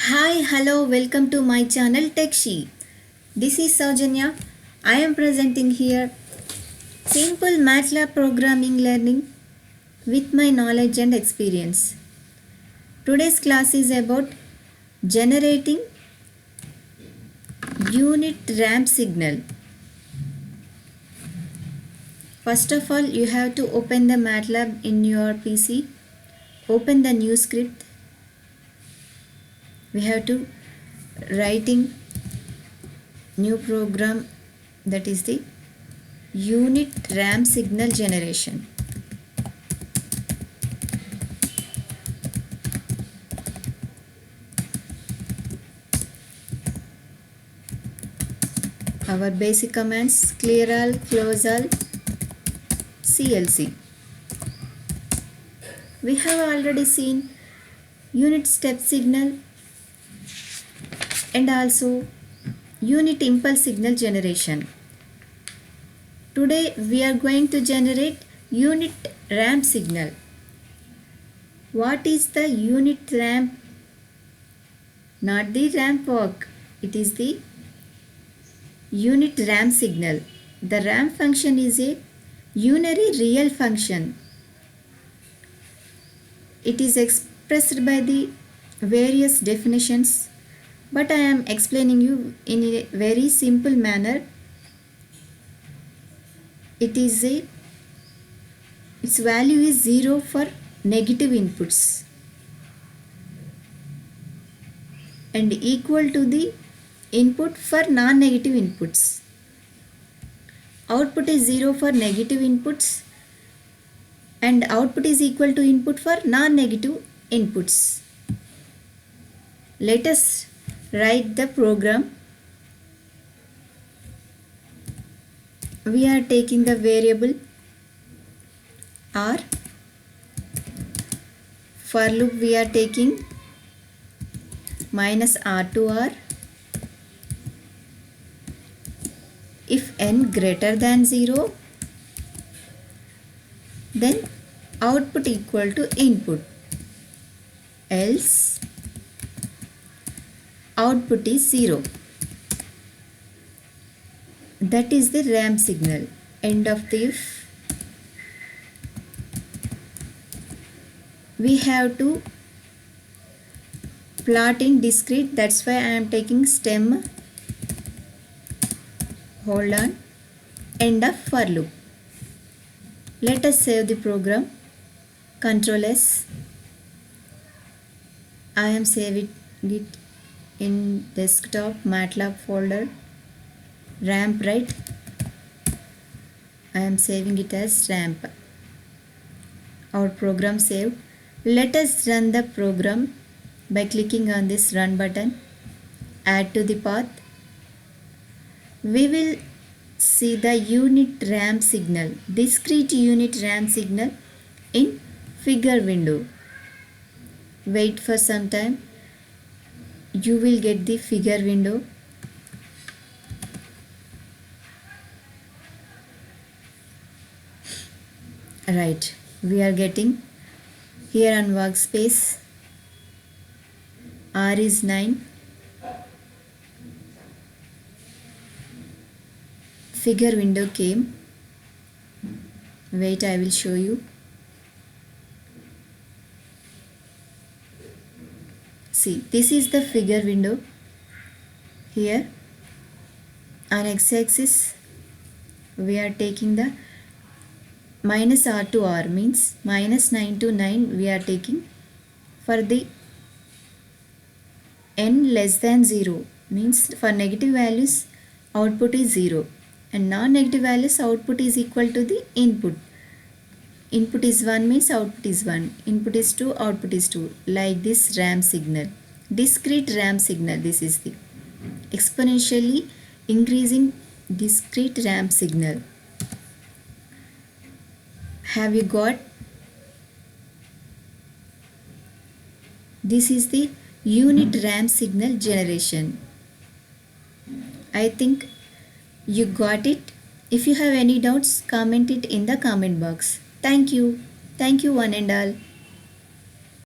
Hi, hello, welcome to my channel TechShe. This is Saujanya. I am presenting here simple Matlab programming learning with my knowledge and experience. Today's class is about generating unit ramp signal. First of all, you have to open the Matlab in your PC. Open the new script. We have to writing new program, that is the unit ramp signal generation. Our basic commands: clear all, close all, CLC. We have already seen unit step signal and also unit impulse signal generation. Today we are going to generate unit ramp signal. What is the unit ramp? Not the ramp walk. It is the unit ramp signal. The ramp function is a unary real function. It is expressed by the various definitions, but I am explaining you in a very simple manner. Its value is 0 for negative inputs and equal to the input for non-negative inputs. Output is 0 for negative inputs and output is equal to input for non-negative inputs. Let us write the program. We are taking the variable R. For loop we are taking minus R to R. If n greater than 0, then output equal to input, else output is 0. That is the ramp signal. End of the if. We have to plot in discrete, that's why I am taking stem. Hold on. End of for loop. Let us save the program. Ctrl S. I am saving it in desktop Matlab folder. Ramp, right? I am saving it as ramp. Our program saved. Let us run the program by clicking on this run button. Add to the path. We will see the unit ramp signal, discrete unit ramp signal in figure window. Wait for some time. You will get the figure window. Right, we are getting here on workspace. R is 9. Figure window came. Wait, I will show you. See, this is the figure window. Here on x-axis we are taking the minus R to R, means minus 9 to 9 we are taking. For the n less than 0, means for negative values output is 0 and non-negative values output is equal to the input. Input is 1 means output is 1. Input is 2, output is 2. Like this ramp signal. Discrete ramp signal. This is the exponentially increasing discrete ramp signal. Have you got? This is the unit ramp signal generation. I think you got it. If you have any doubts, comment it in the comment box. Thank you. Thank you one and all.